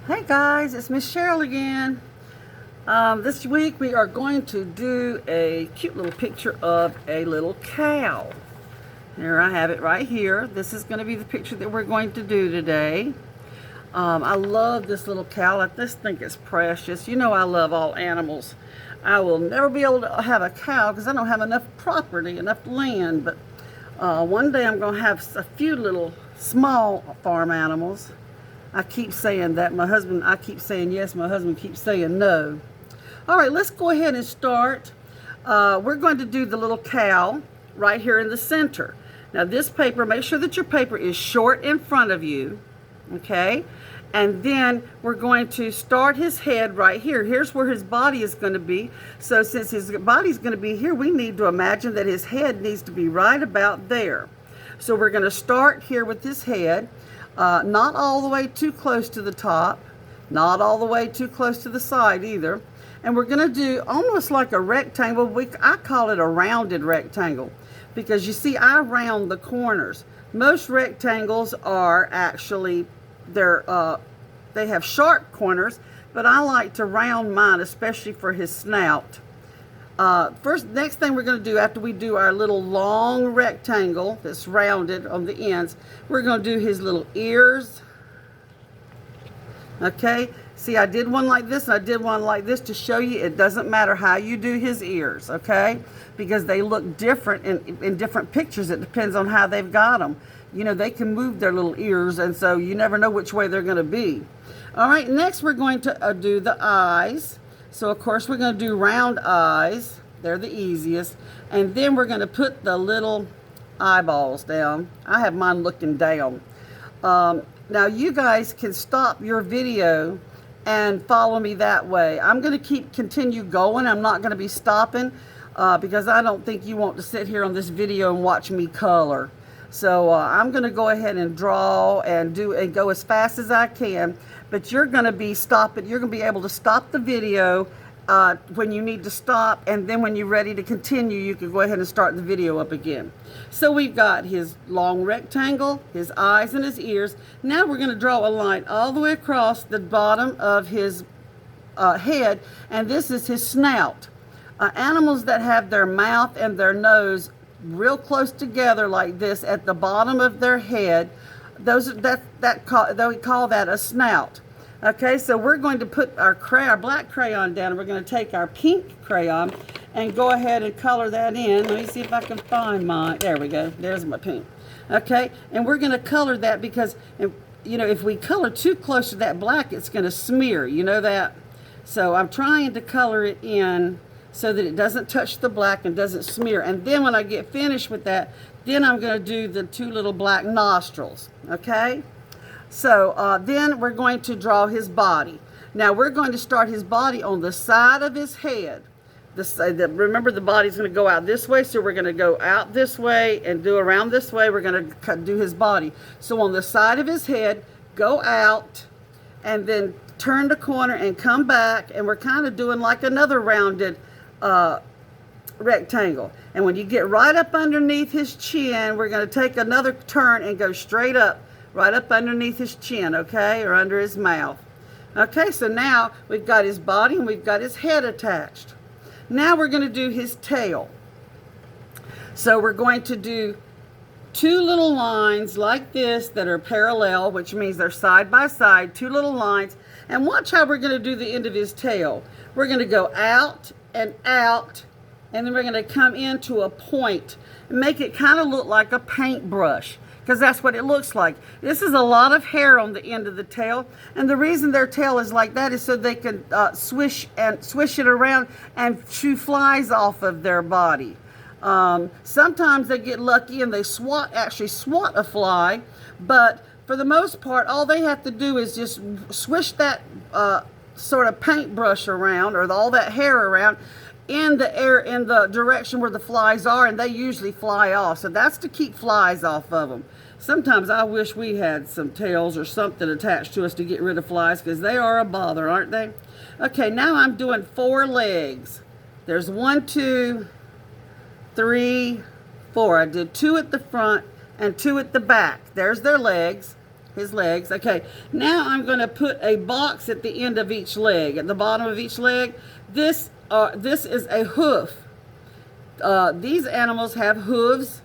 Hey guys, it's Miss Sherrill again. This week we are going to do a cute little picture of a little cow. Here I have it right here. This is going to be the picture that we're going to do today. I love this little cow. I just think it's precious. You know I love all animals. I will never be able to have a cow because I don't have enough property, enough land. But one day I'm going to have a few little small farm animals. I keep saying that. I keep saying yes. My husband keeps saying no. All right, let's go ahead and start. We're going to do the little cow right here in the center. Now this paper, make sure that your paper is short in front of you, okay? And then we're going to start his head right here. Here's where his body is going to be. So since his body's going to be here, we need to imagine that his head needs to be right about there. So we're going to start here with his head. Not all the way too close to the top, not all the way too close to the side either. And we're going to do almost like a rectangle. I call it a rounded rectangle because you see I round the corners. Most rectangles are actually, they have sharp corners, but I like to round mine, especially for his snout. Next thing we're going to do after we do our little long rectangle that's rounded on the ends, we're going to do his little ears. Okay, see I did one like this and I did one like this to show you it doesn't matter how you do his ears, okay, because they look different in different pictures. It depends on how they've got them. You know, they can move their little ears, and so you never know which way they're going to be. All right, next we're going to do the eyes. So of course we're going to do round eyes. They're the easiest. And then we're going to put the little eyeballs down. I have mine looking down. Now you guys can stop your video and follow me that way. I'm going to continue going. I'm not going to be stopping because I don't think you want to sit here on this video and watch me color. So I'm going to go ahead and draw and go as fast as I can. But you're going to be stopping. You're going to be able to stop the video when you need to stop, and then when you're ready to continue, you can go ahead and start the video up again. So we've got his long rectangle, his eyes and his ears. Now we're going to draw a line all the way across the bottom of his head, and this is his snout. Animals that have their mouth and their nose real close together like this at the bottom of their head, we call that a snout. Okay, so we're going to put our black crayon down, and we're going to take our pink crayon and go ahead and color that in. Let me see if I can find mine. There we go. There's my pink. Okay, and we're going to color that because, you know, if we color too close to that black, it's going to smear. You know that? So I'm trying to color it in so that it doesn't touch the black and doesn't smear. And then when I get finished with that, then I'm going to do the two little black nostrils. Okay? So then we're going to draw his body. Now we're going to start his body on the side of his head. Remember, the body's going to go out this way, so we're going to go out this way and do around this way. We're going to do his body. So on the side of his head, go out and then turn the corner and come back, and we're kind of doing like another rounded rectangle. And when you get right up underneath his chin, we're going to take another turn and go straight up, right up underneath his chin, okay, or under his mouth. Okay, so now we've got his body and we've got his head attached. Now we're going to do his tail. So we're going to do two little lines like this that are parallel, which means they're side by side, two little lines. And watch how we're going to do the end of his tail. We're going to go out, and then we're going to come into a point and make it kind of look like a paintbrush, because that's what it looks like. This is a lot of hair on the end of the tail, and the reason their tail is like that is so they can swish it around and shoo flies off of their body. Sometimes they get lucky and they actually swat a fly, but for the most part, all they have to do is just swish that sort of paintbrush around, or all that hair around, in the direction where the flies are, and they usually fly off. So that's to keep flies off of them. Sometimes I wish we had some tails or something attached to us to get rid of flies, because they are a bother, aren't they? Okay, now I'm doing 4 legs. There's 1, 2, 3, 4. I did 2 at the front and 2 at the back. There's their legs. his legs. Okay, now I'm going to put a box at the end of each leg, at the bottom of each leg. This is a hoof. These animals have hooves,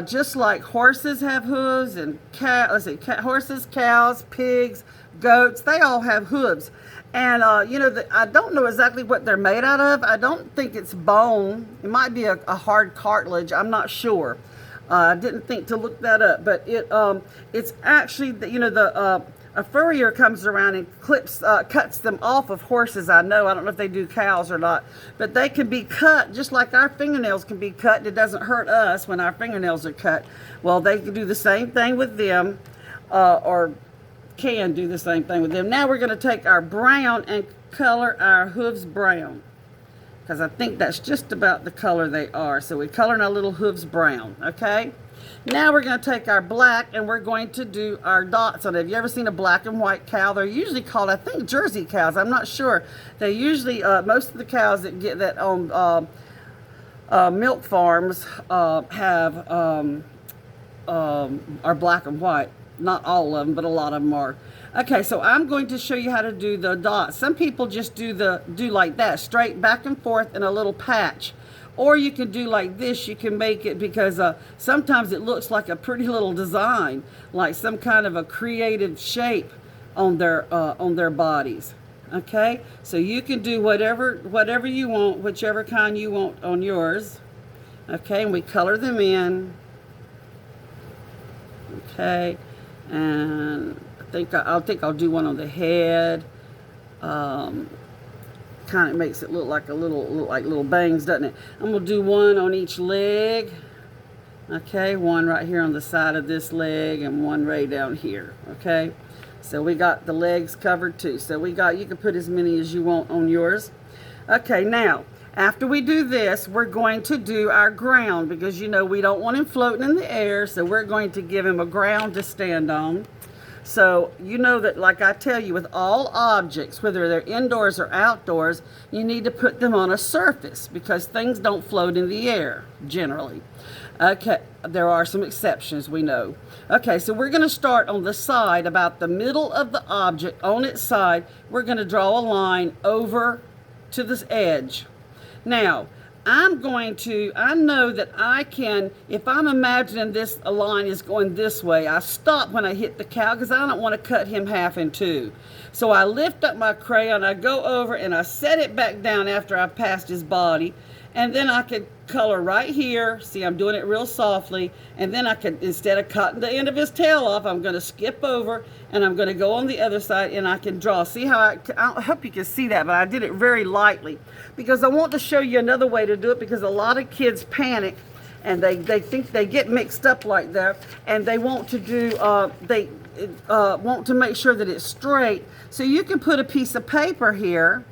just like horses have hooves, and horses, cows, pigs, goats, they all have hooves. And, I don't know exactly what they're made out of. I don't think it's bone. It might be a hard cartilage. I'm not sure. I didn't think to look that up. But it's actually, a furrier comes around and cuts them off of horses. I don't know if they do cows or not. But they can be cut just like our fingernails can be cut. It doesn't hurt us when our fingernails are cut. Well, they can do the same thing with them, or can do the same thing with them. Now we're going to take our brown and color our hooves brown, because I think that's just about the color they are. So we're coloring our little hooves brown. Okay, now we're going to take our black and we're going to do our dots on it. Have you ever seen a black and white cow? They're usually called, I think, Jersey cows. I'm not sure. They usually, most of the cows that get that on milk farms are black and white. Not all of them, but a lot of them are. Okay, so I'm going to show you how to do the dots. Some people just do like that, straight back and forth in a little patch. Or you can do like this. You can make it, because sometimes it looks like a pretty little design, like some kind of a creative shape on their bodies. Okay, so you can do whatever you want, whichever kind you want on yours. Okay, and we color them in. Okay. And I think I'll do one on the head. Kind of makes it look like little bangs, doesn't it? I'm gonna do one on each leg. Okay, one right here on the side of this leg, and one right down here. Okay, so we got the legs covered too. So you can put as many as you want on yours. Okay, now after we do this, we're going to do our ground, because we don't want him floating in the air, so we're going to give him a ground to stand on. So that, like I tell you, with all objects, whether they're indoors or outdoors, you need to put them on a surface, because things don't float in the air generally. Okay, there are some exceptions, we know. Okay, so we're going to start on the side, about the middle of the object. On its side, we're going to draw a line over to this edge. Now, I know that I can, if I'm imagining a line is going this way, I stop when I hit the cow, because I don't want to cut him half in two. So I lift up my crayon, I go over and I set it back down after I've passed his body, and then I could color right here. See, I'm doing it real softly, and then I could, instead of cutting the end of his tail off, I'm going to skip over and I'm going to go on the other side, and I can draw. See how I hope you can see that, but I did it very lightly, because I want to show you another way to do it, because a lot of kids panic and they think they get mixed up like that, and they want to do want to make sure that it's straight. So you can put a piece of paper here,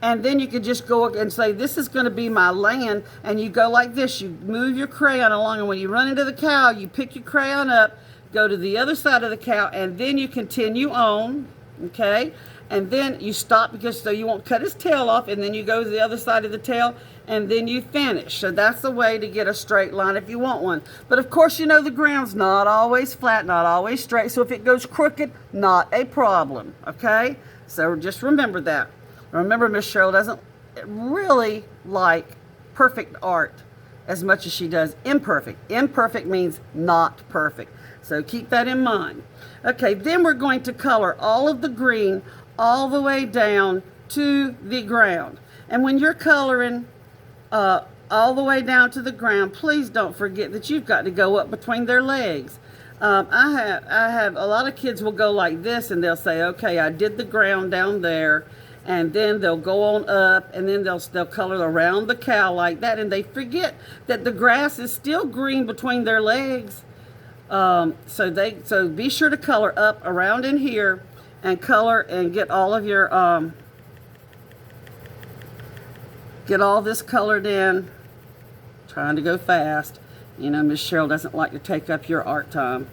and then you can just go and say, this is going to be my land. And you go like this. You move your crayon along, and when you run into the cow, you pick your crayon up, go to the other side of the cow, and then you continue on. Okay? And then you stop, because so you won't cut his tail off, and then you go to the other side of the tail, and then you finish. So that's the way to get a straight line if you want one. But of course, the ground's not always flat, not always straight. So if it goes crooked, not a problem. Okay? So just remember that. Remember, Miss Sherrill doesn't really like perfect art as much as she does imperfect. Imperfect means not perfect. So keep that in mind. Okay, then we're going to color all of the green all the way down to the ground. And when you're coloring all the way down to the ground, please don't forget that you've got to go up between their legs. I have a lot of kids will go like this, and they'll say, okay, I did the ground down there, and then they'll go on up, and then they'll color around the cow like that, and they forget that the grass is still green between their legs. So be sure to color up around in here, and color and get all of your get all this colored in. Trying to go fast. Miss Sherrill doesn't like to take up your art time.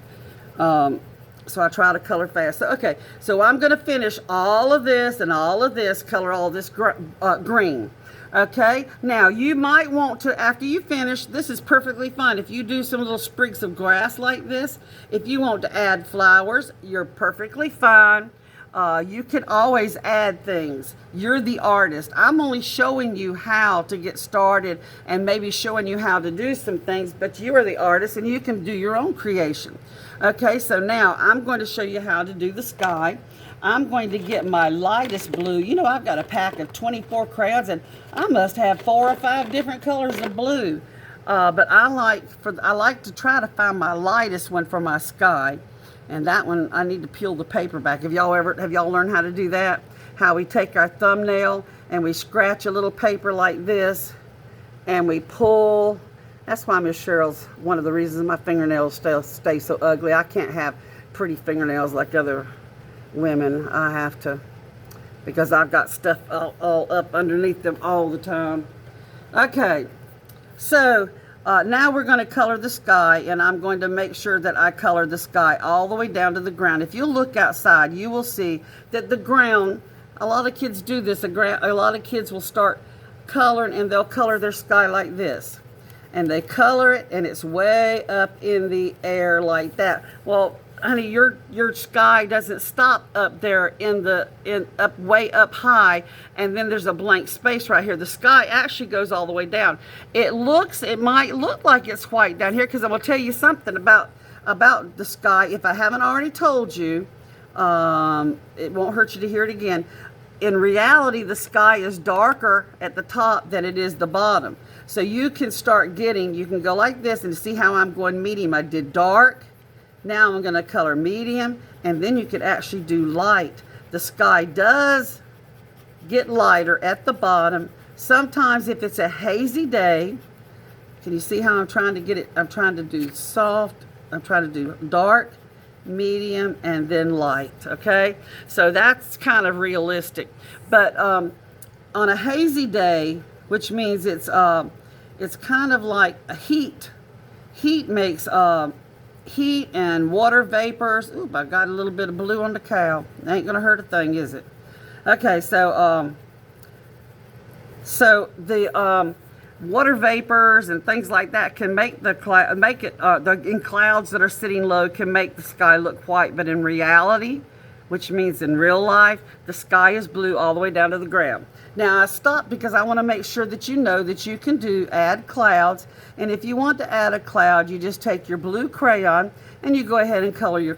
So I try to color fast. So, okay, so I'm going to finish all of this and all of this, color all this green. Okay, now you might want to, after you finish, this is perfectly fine. If you do some little sprigs of grass like this, if you want to add flowers, you're perfectly fine. You can always add things. You're the artist. I'm only showing you how to get started and maybe showing you how to do some things, but you are the artist and you can do your own creation. Okay, so now I'm going to show you how to do the sky. I'm going to get my lightest blue. You know, I've got a pack of 24 crayons and I must have 4 or 5 different colors of blue. But I like to try to find my lightest one for my sky. And that one, I need to peel the paper back. Have y'all learned how to do that? How we take our thumbnail and we scratch a little paper like this and we pull. That's why Miss Sherrill's one of the reasons my fingernails stay so ugly. I can't have pretty fingernails like other women. I have to, because I've got stuff all up underneath them all the time. Okay, so now we're going to color the sky, and I'm going to make sure that I color the sky all the way down to the ground. If you look outside, you will see that the ground, a lot of kids do this, a lot of kids will start coloring and they'll color their sky like this. And they color it and it's way up in the air like that. Well, honey, your sky doesn't stop up there way up high, and then there's a blank space right here. The sky actually goes all the way down. It might look like it's white down here, because I'm gonna tell you something about the sky. If I haven't already told you, it won't hurt you to hear it again. In reality, the sky is darker at the top than it is the bottom. So you can go like this, and see how I'm going medium. I did dark. Now I'm going to color medium, and then you could actually do light. The sky does get lighter at the bottom. Sometimes if it's a hazy day, can you see how I'm trying to get it? I'm trying to do soft. I'm trying to do dark, medium, and then light. Okay, so that's kind of realistic. But on a hazy day, which means it's kind of like a heat. Heat makes heat and water vapors. Ooh, I got a little bit of blue on the cow. Ain't gonna hurt a thing, is it? Okay, so the water vapors and things like that can make in clouds that are sitting low, can make the sky look white. But in reality, which means in real life, the sky is blue all the way down to the ground. Now I stopped because I want to make sure that you know that you can add clouds. And if you want to add a cloud, you just take your blue crayon and you go ahead and color your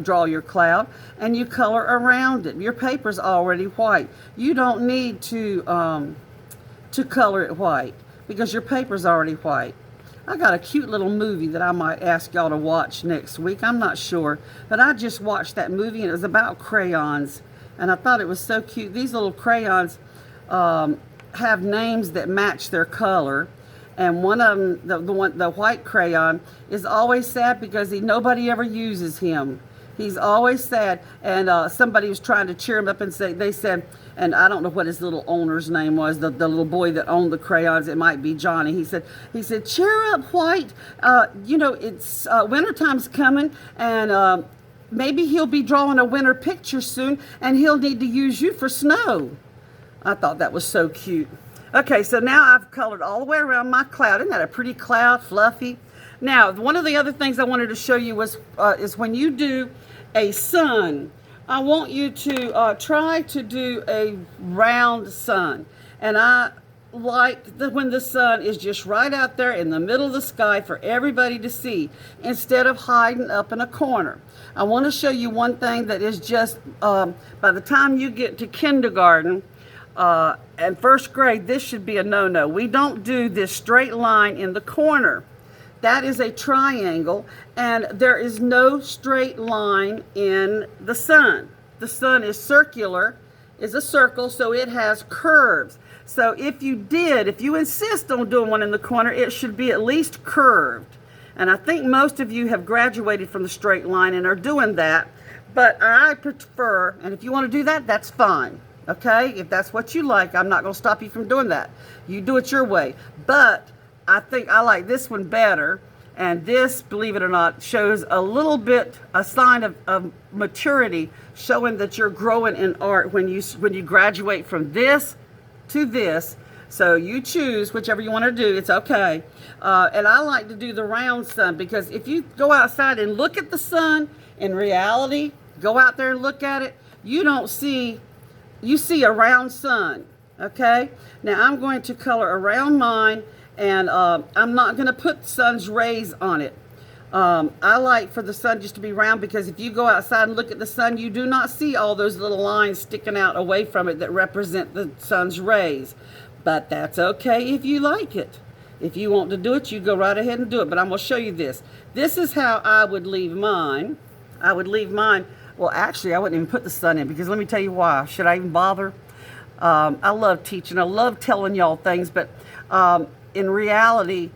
draw your cloud, and you color around it. Your paper's already white. You don't need to color it white because your paper's already white. I got a cute little movie that I might ask y'all to watch next week. I'm not sure, but I just watched that movie and it was about crayons, and I thought it was so cute. These little crayons have names that match their color, and one of them, the white crayon, is always sad because nobody ever uses him. He's always sad, and somebody was trying to cheer him up, and they said, and I don't know what his little owner's name was, the little boy that owned the crayons. It might be Johnny. He said, cheer up, White. You know, it's wintertime's coming, and maybe he'll be drawing a winter picture soon, and he'll need to use you for snow. I thought that was so cute. Okay, so now I've colored all the way around my cloud. Isn't that a pretty cloud, fluffy? Now, one of the other things I wanted to show you is when you do a sun, I want you to try to do a round sun. And I like when the sun is just right out there in the middle of the sky for everybody to see, instead of hiding up in a corner. I want to show you one thing that is just, by the time you get to kindergarten and first grade, this should be a no-no. We don't do this straight line in the corner. That is a triangle, and there is no straight line in the sun. The sun is circular, is a circle, so it has curves. So if you insist on doing one in the corner, it should be at least curved. And I think most of you have graduated from the straight line and are doing that, but I prefer, and if you want to do that, that's fine. Okay, if that's what you like, I'm not going to stop you from doing that. You do it your way. But I think I like this one better, And this, believe it or not, shows a sign of maturity, showing that you're growing in art when you graduate from this to this. So you choose whichever you want to do. It's okay. And I like to do the round sun, because if you go outside and look at the sun, in reality, go out there and look at it, you see a round sun. Okay? Now I'm going to color around mine, and I'm not going to put the sun's rays on it. I like for the sun just to be round, because if you go outside and look at the sun, you do not see all those little lines sticking out away from it that represent the sun's rays. But that's okay if you like it. If you want to do it, you go right ahead and do it. But I'm going to show you this. This is how I would leave mine. Well, actually, I wouldn't even put the sun in, because let me tell you why. Should I even bother? I love teaching. I love telling y'all things, but in reality,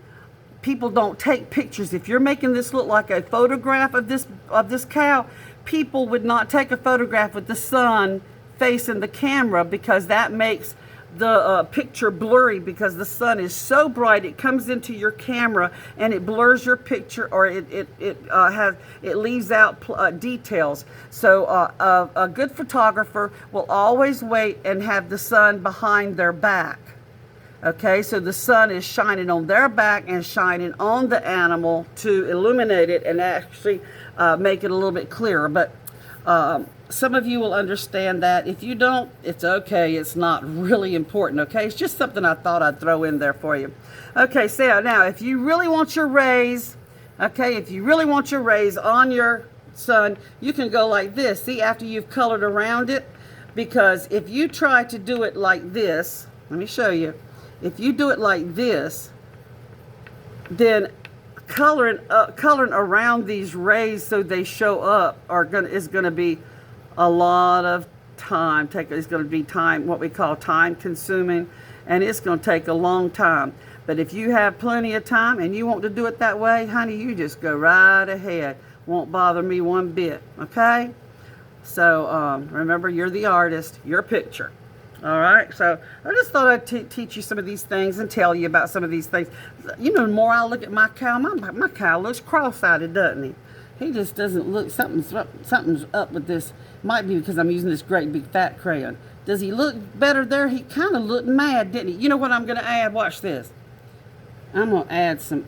people don't take pictures. If you're making this look like a photograph of this cow, people would not take a photograph with the sun facing the camera, because that makes the picture blurry, because the sun is so bright it comes into your camera and it blurs your picture, or it leaves out details. So a good photographer will always wait and have the sun behind their back. Okay, so the sun is shining on their back and shining on the animal to illuminate it and actually make it a little bit clearer. But some of you will understand that. If you don't, it's okay. It's not really important, okay? It's just something I thought I'd throw in there for you. Okay, so now if you really want your rays, okay, if you really want your rays on your sun, you can go like this. See, after you've colored around it, because if you try to do it like this, let me show you. If you do it like this, then coloring around these rays so they show up is going to be a lot of time. It's going to be what we call time consuming, and it's going to take a long time. But if you have plenty of time and you want to do it that way, honey, you just go right ahead. Won't bother me one bit, okay? So remember, you're the artist, your picture. All right, so I just thought I'd teach you some of these things and tell you about some of these things. You know, the more I look at my cow, my cow looks cross-eyed, doesn't he? He just doesn't look, something's up with this. Might be because I'm using this great big fat crayon. Does he look better there? He kind of looked mad, didn't he? You know what I'm going to add? Watch this. I'm going to add some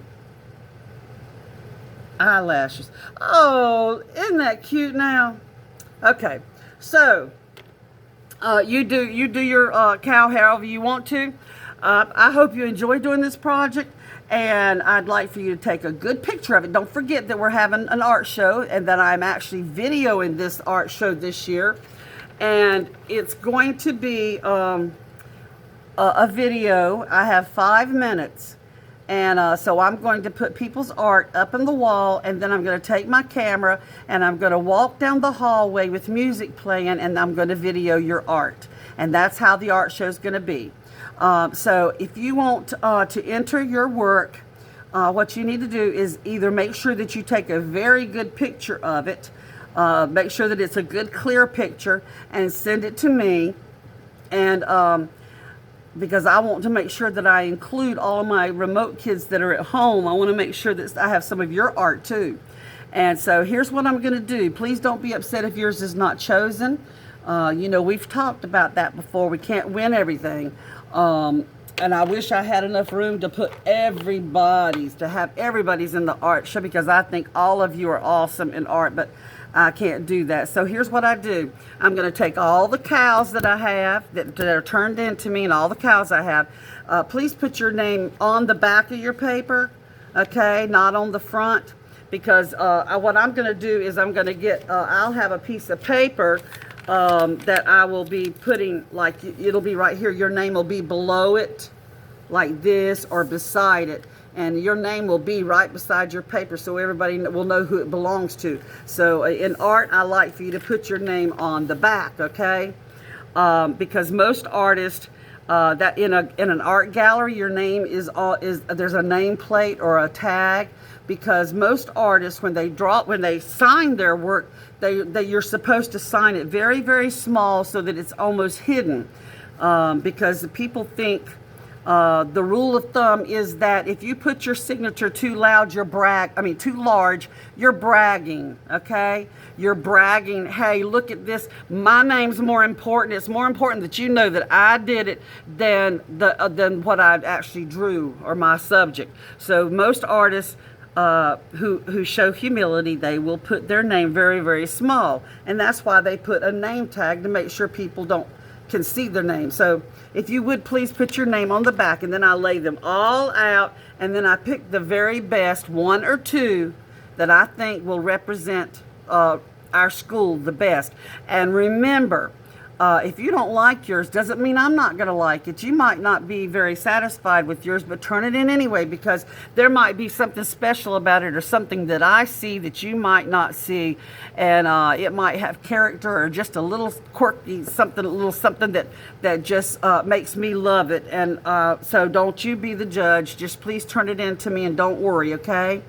eyelashes. Oh, isn't that cute now? Okay, so you do your cow however you want to. I hope you enjoy doing this project, and I'd like for you to take a good picture of it. Don't forget that we're having an art show, and that I'm actually videoing this art show this year, and it's going to be a video. I have 5 minutes, and so I'm going to put people's art up in the wall, and then I'm going to take my camera and I'm going to walk down the hallway with music playing, and I'm going to video your art. And that's how the art show is going to be. So if you want to enter your work, what you need to do is either make sure that you take a very good picture of it, make sure that it's a good clear picture, and send it to me. And because I want to make sure that I include all of my remote kids that are at home. I want to make sure that I have some of your art too. And so here's what I'm going to do. Please don't be upset if yours is not chosen. You know, we've talked about that before. We can't win everything. And I wish I had enough room to put everybody's in the art show, because I think all of you are awesome in art, but I can't do that. So here's what I do. I'm going to take all the cows that I have that are turned into me, and all the cows I have. Please put your name on the back of your paper, okay, not on the front, because what I'm going to do is I'm going to get, I'll have a piece of paper that I will be putting, like, it'll be right here. Your name will be below it, like this, or beside it. And your name will be right beside your paper, so everybody will know who it belongs to. So in art, I like for you to put your name on the back, okay? Because most artists, that in an art gallery, your name is there's a name plate or a tag. Because most artists, when they sign their work, you're supposed to sign it very, very small so that it's almost hidden. Because the people think The rule of thumb is that if you put your signature too loud, too large, you're bragging, okay? You're bragging, hey, look at this. My name's more important. It's more important that you know that I did it than what I actually drew or my subject. So most artists who show humility, they will put their name very, very small. And that's why they put a name tag to make sure people can see their name. So if you would please put your name on the back, and then I lay them all out, and then I pick the very best one or two that I think will represent our school the best. And remember, if you don't like yours, doesn't mean I'm not going to like it. You might not be very satisfied with yours, but turn it in anyway, because there might be something special about it, or something that I see that you might not see, and it might have character, or just a little quirky something, that just makes me love it. And so don't you be the judge. Just please turn it in to me, and don't worry, okay?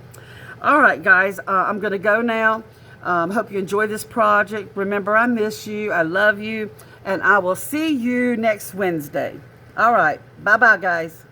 All right, guys, I'm going to go now. Hope you enjoy this project. Remember, I miss you. I love you. And I will see you next Wednesday. All right. Bye-bye, guys.